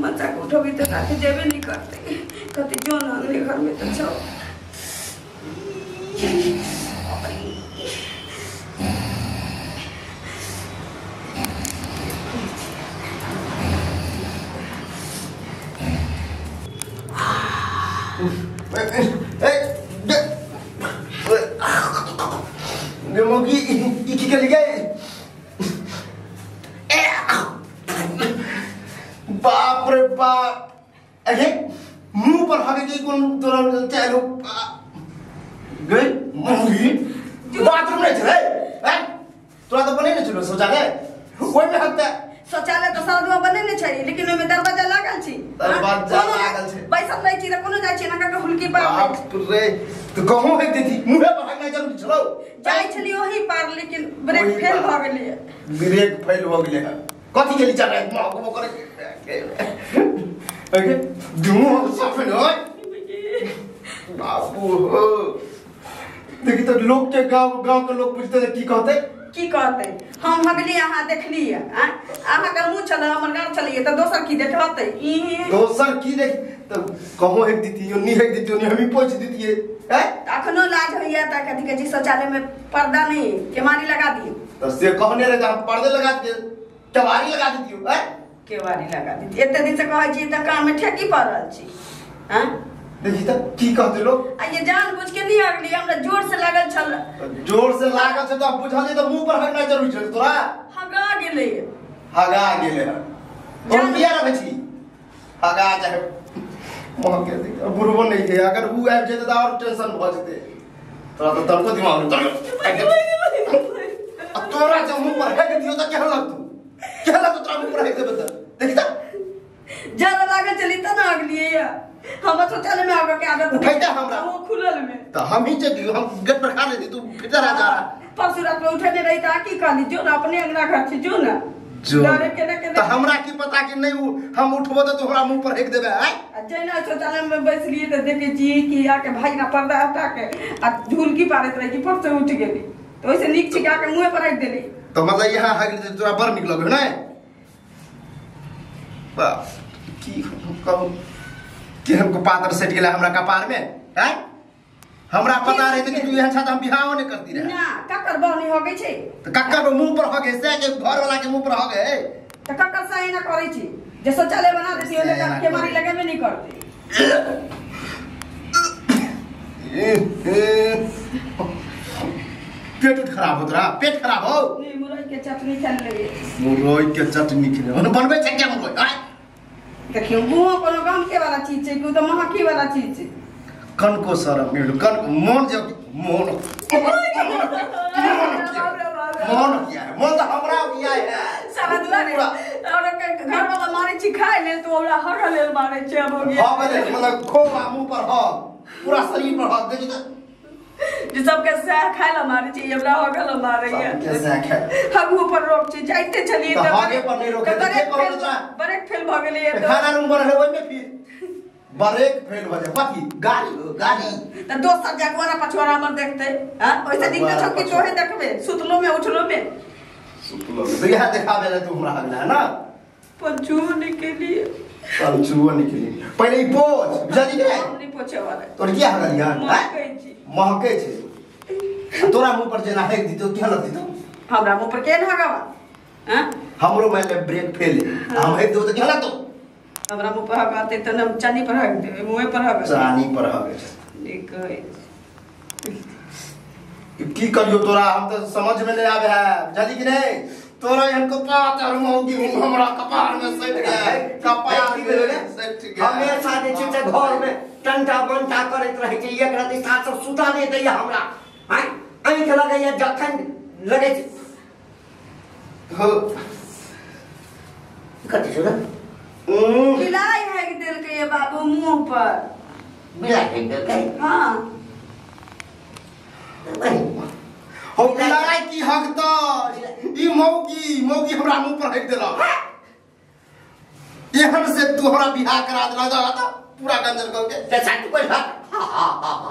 बच्चा को उठोगी तो साथे जेबे नहीं करते कहते क्यों ना अगले घर में तो छो बाप रे बाप अरे मुंह पर हगे की कौन तुरंत चलो गई मम्मी बाथरूम में चले हैं तोरा तो बने नहीं चलो शौचालय कोई में हकता शौचालय तो सारा बने नहीं चाहिए लेकिन ओमे दरवाजा लागल छी दरवाजा लागल छै बैसल नहीं छी त कोनो जाय छी ना का हुलकी बाप रे तो कहूं है देती मुंह पर हगना जरूर चलो जाय छली ओही पार लेकिन ब्रेक फेल भ गेलै ब्रेक फेल भ गेलै है कथि गेली चले माको करे ओके दुमो सफल हो बाबू हो देखी तो लोग के गांव के लोग पूछते की कहते हम हगली अहाँ देखली अहाँ का मुंह चल हमर गांव चलिए त दोसर की देखते दोसर की देख तो कहो एक दीती नी एक दीती नी हम ही पूछ दीतिए हैं अखनो लाज होइया त कथि के जी शौचालय में पर्दा नहीं केवारी लगा दिए तो से कहने रे हम पर्दे लगा दिए केवारी लगा दीतियो हैं केवारी लगा दी एते दिन से कहै छी त काम में ठेकी पड़ल छी हैं देखी त की कहते लोग आ ये जान बुझ के नहीं अगली हमरा जोर से लागल छल जोर से लागल छ त बुझल त मुंह पर हगना जरूरी छ तोरा हगा गेले हम बिया रहे छी हगा जाए मोह के देख बुरबो नहीं थे अगर वो आब जेते त और टेंशन भ जेते तोरा तो तड़को दिमाग में तोरा जब मुंह पर हग दियो त क्या लगतो तोरा मुंह पर हग दे बता देखी त ज्यादा लागल चली त ना अगली हम शौचालय में आगे के आदत उठाइता हमरा वो खुलल में तो हम ही चल हम गेट पर खा लेती तू भीतर आ जा परसों रात में उठे नहीं रही था की कहली जो ना अपने अंगना घर से जो ना डरे के ना तो हमरा की पता कि नहीं हम उठबो तो हमरा मुंह पर हेक देबे है जैना शौचालय में बैठ लिए तो देखे जी कि आके भाई ना पर्दा हटा के आ झुलकी पारत रही कि परसों उठ गेली तो ओइसे नीक छिका के मुंह पर रख देली तो मतलब यहां हग दे तोरा बर निक लगो ना बस की कहूं कि हमको पातर सेट गेला हमरा कपार में हैं हमरा पता रहे कि तू यहां छत हम बिहाव नहीं करती रहे ना कक्कर बहनी हो गई छे तो कक्कर मुंह पर हो गए से के घर वाला के मुंह पर हो गए तो कक्कर सही ना करे छी जे शौचालय बना देती ओले के मारी लगे में नहीं करती पेट खराब होत रहा पेट खराब हो नहीं मुरई के चटनी खा ले मुरई के चटनी खा बनबे छै क्या मुरई आय देखियो मुंह कोनो गम के वाला चीज है कि तो महकी वाला चीज है कन को शरम मिल कन मन जो मन क्या है मन तो हमरा किया है सारा दुआरे और घर वाला मारे छी खाए ले तो हमरा हगले मारे छै अब हो गया हां बले मतलब खोवा मुंह पर हो पूरा शरीर पर हो देखि तो जे सब के सह खाए ला मारे छी हमरा हगल मारे है कैसे खाए हम ऊपर रोक छी जाइते चलिए तो आगे पर नहीं रोके देखे करो तो ब्रेक फेल भ गेलै खाना रूम पर रहे ओइ में फिर ब्रेक फेल भ जाए बाकी गाड़ी त दोसर जगवारा पछवारा हमर देखते हां ओइसे दिखते छ कि तोहे देखबे सुतलो में उठलो में तो यहां दिखावे ले तू हमरा हगला है ना पंचुओ निकली पहले ही पोछ जल्दी नहीं नहीं पोछे वाला तोर क्या हगल यार महके छे तोरा मुंह पर जेना हेक दितो क्या लगती तो हमरा मुंह पर केन हगावा हां हमरो में ब्रेक फेल हम हेक दो तो क्या लगतो हमरा मुंह पर हगाते त हम चानी पर हग देबे मुंह पर हग चानी पर हगे ठीक है की करियो तोरा हम तो समझ में नहीं आवे है जल्दी कि नहीं तोरा इनको पातर मौगी हमरा कपार में सट गया कपार में सट गया हमेशा जे छै घर में टंटा बनटा करत रहे छै एक रात साथ सब सुता नहीं दैया हमरा हैं आंख लगैया जखन लगे छै हो कथि छै ना बिलाई है कि दिल के ये बाबू मुंह पर बिलाई है के हां हो बिलाई की हक तो ई मौगी हमरा मुंह पर हक देला एहन से तू हमरा बियाह करा देला जा पूरा गंजन करके ते साथ कोई हां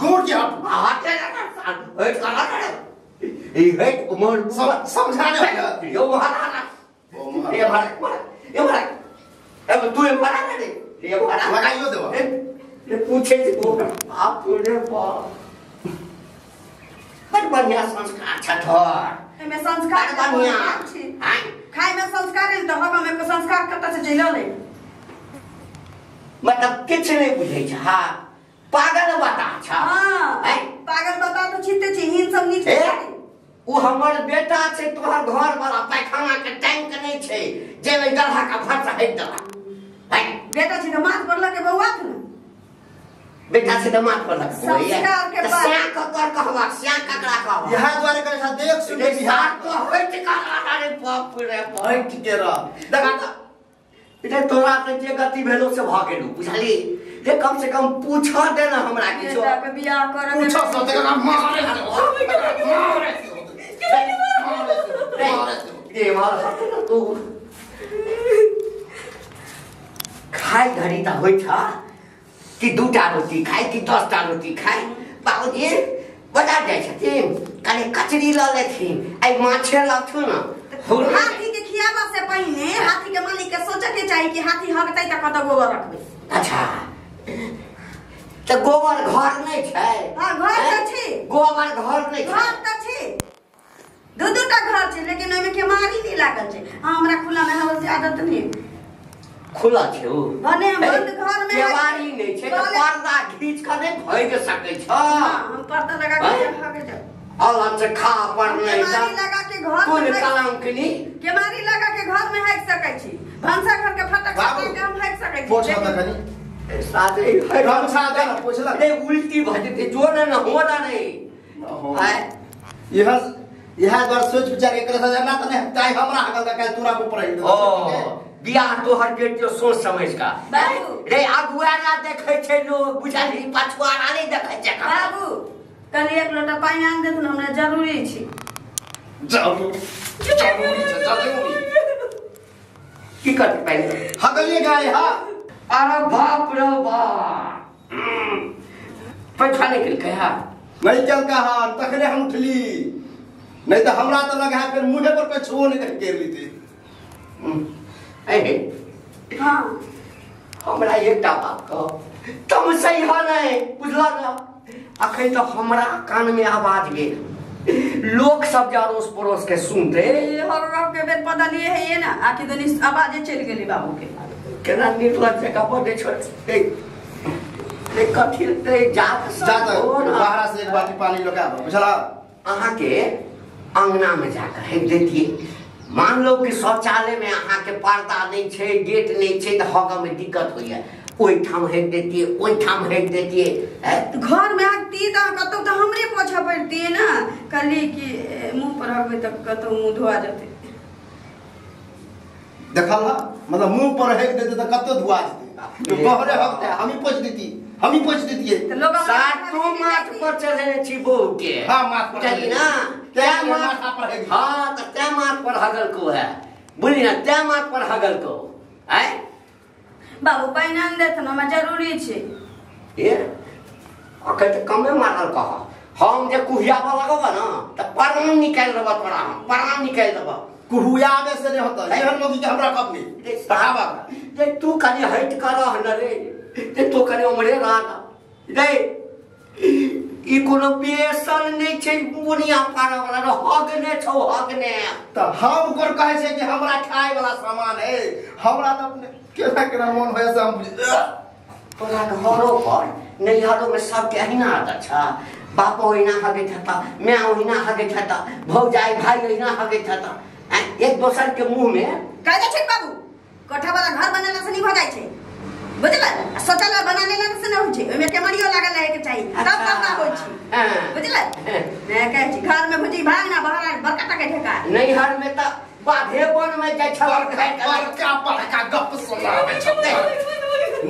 दूर की हट हां हट ई है उमर समझाने वाला यो मारा ये मारा अब तू ये मारा ना रे ये मारा लगाइयो देवा ये पूछे वो आप रे बाप बड़ बढ़िया संस्कार छथर एमे संस्कार बढ़िया खाए में संस्कार है तो हम में संस्कार कत से चल ले मतलब किछ नहीं बुझै छ हां पागल बता छ हां पागल बता तो छिते छी हिन सब नीचे उ हमर बेटा छै तोहर घर वाला पैखाना के टैंक नहीं छै जे में गधा का फट है दला भाई बेटा छी तो माथ पर लगे बउआ थ बेटा से तो माथ पर लगे संस्कार के बाद श्याम का कर कहवा श्याम ककरा कहवा यहां द्वारे करे सा देख सुन बिहार तो होइत का अरे बाप रे बैठ के रह देखा इधर तोरा के जे गति भेलो से भाग गेलू बुझली रे कम से कम पूछा दे ना हमरा किछो बेटा के बियाह कर के पूछो सो तेरा मारे ये मार तू खाई घड़ी त होई था कि 2टा रोटी खाई कि 10टा रोटी खाई बाबूजी बता जाय छथिन कने कचरी ल लेथिन आई माछे लथु न हाथी के खियाबा से पहले हाथी के मालिक के सोचे के चाहिए कि हाथी हगतै त कत गोबर रखबे अच्छा त गोबर घर नहीं छै हां घर त छै गोबर घर नहीं छै घर त छै दू-दूटा घर छै लेकिन ओमे के मारी नहीं लागल छै हमरा खुला में हवा से आदत नहीं खुला छै ओ बने बंद घर में केवाड़ी नहीं छै त पर्दा खींच के नहीं भइग सकै छ हम पर्दा लगा के भागे जा अलग से खा पर नहीं केमारी लगा के घर तू में कलम कनी केमारी लगा के घर में हैक सकै छी भंसा घर के फटक से हम हैक सकै छी पोछा त कनी साथे हम साथे ना पोछला रे उल्टी भजते जोर न होना नहीं है यह द्वार सोच विचार के करे सजा ना तने काई हमरा हकल का काई तोरा ऊपर है ओ बियाह तोहर बेटियो सोच समझ का बाबू रे अगुआरा देखै छै लोग बुझाली पछुआरा नहीं देखै छै बाबू कल एक लोटा पानी आन देत न हमरा जरूरी छी जरूरी की करते पहले हकलिए गाय हां अरे बाप रे बाप पैसा निकल के हां नहीं चल का हां तखने हम उठली नहीं तो हमरा तो लगा फिर मुंह पर पे छुओ नहीं कर ली ए हां हमरा एकटा बात कह तुम सही हो नहीं बुझला ना अखन तो हमरा कान में आवाज गेल लोग सब अड़ोस पड़ोस के सुनते हर के बेट पता लिए है ये ना आखि दनी आवाज चल गेली बाबू के केना निकलत जगह पर दे छोड़ ए कथि ते जात बाहर से एक बाल्टी पानी लगा बुझला अहाँ के अंगना में जाकर हेक देतिए मान लो कि शौचालय में अहाँ के पर्दा नहीं छे गेट नहीं छे त हग में दिक्कत होइए ओई ठाम हेक देतिए घर में आती त कतो त हमरे पोछा पड़ती है ना कली कि मुंह पर हगबे त कतो मुंह धोआ जते देखल हा मतलब मुंह पर हेक देते त कतो धुआ जते तो बहरे हकते हम ही पोछ देती त लोग सातों माथ पर चढ़े छी बहू के हां माथ पर चली ना क्या माथा पर हेक हां त त्या माथ पर हगल को है बोली ना त्या माथ पर हगल को है बाबू पानी आन देत न हमरा जरूरी छै ए अखन त कमे मारल कह हम जे कुहियाबा लगबा ना त प्राण निकाल देबा तोरा प्राण निकाल देबा कुहुया में से नहीं होता ये हम लोग के हमरा कब नहीं बतावा जे तू कनी हट कर न रे जे तो कनी उमरे रहा रे ई कोनो पेशल नहीं छै बुनिया पारा वाला हगने छौ हगने त हम कर कहे छै कि हमरा खाए वाला सामान है हमरा त अपने केना मन होय से हम तोरा घरो पर नैहरो में सब के अहिना आदत छ बाप ओहिना हगे था मैं ओहिना हगे था भौजाई भाई ओहिना हगे था एक दोसर के मुंह में कह जा छै बाबू कोठा वाला घर बनेला से नहीं भ जाय छै बुझला शौचालय बनाने ला से नहीं होय छै ओमे केमरियो लागल रहे के चाहिए तब पता होय छै बुझला मैं कह छी घर में भुजी भाग ना बहरा बड़का के ठेका नैहर में त बाधे बन में जाय छल खाय का पड़का गप सुनावे छते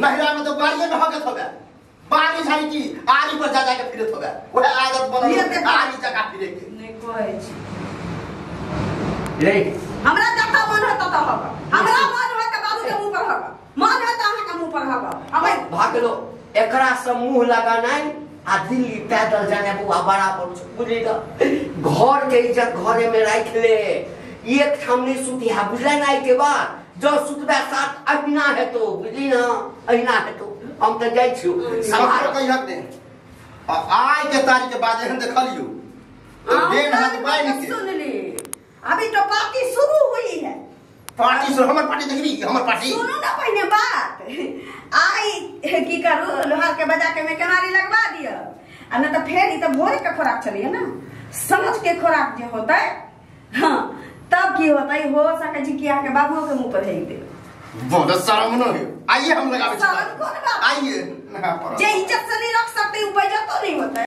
नहरा में तो बाड़िए में हगत हो गया बाड़ी झाड़ी की आरी पर जा के फिरत हो गया वो आदत बनल आरी जगह फिरे के नहीं कहै छी रे हमरा जता मन होता त हग हमरा मन होय त बाबू के मुंह पर हग मन होय त अहाँ के मुंह पर हग अबे भागलो एकरा से मुंह लगानाई आ दिल्ली पैदल जाने बुआ बड़ा पर बुझली घर के इज्जत घरे में रख ले। एक ठाम नहीं सुती है बुझले ना के बाद जो सुतबे साथ अहिना है तो बुझली ना अहिना है तो हम तो जाई छी समारो कहि हक दे आइ के तारीख के बाद हम देखलियो देन हाथ पाई नहीं सुन ली अभी तो पार्टी शुरू हुई है। पार्टी से हमर पार्टी देखबी हमर पार्टी सुनो ना पहले बात आई की करू लोहार के बजा के मैं केवारी लगवा दिया आ ना तो फिर ई तो भोरे के खोराक चलिए ना समझ के खोराक जो होता है हाँ तब की होता है हो सके जी किया के बाबू के मुंह पर फेंक दे बहुत शर्म न हो। आइए हम लगावे शर्म कौन बात आइए ना पर जे इज्जत से नहीं रख सकते ऊपर इज्जत तो नहीं होता है।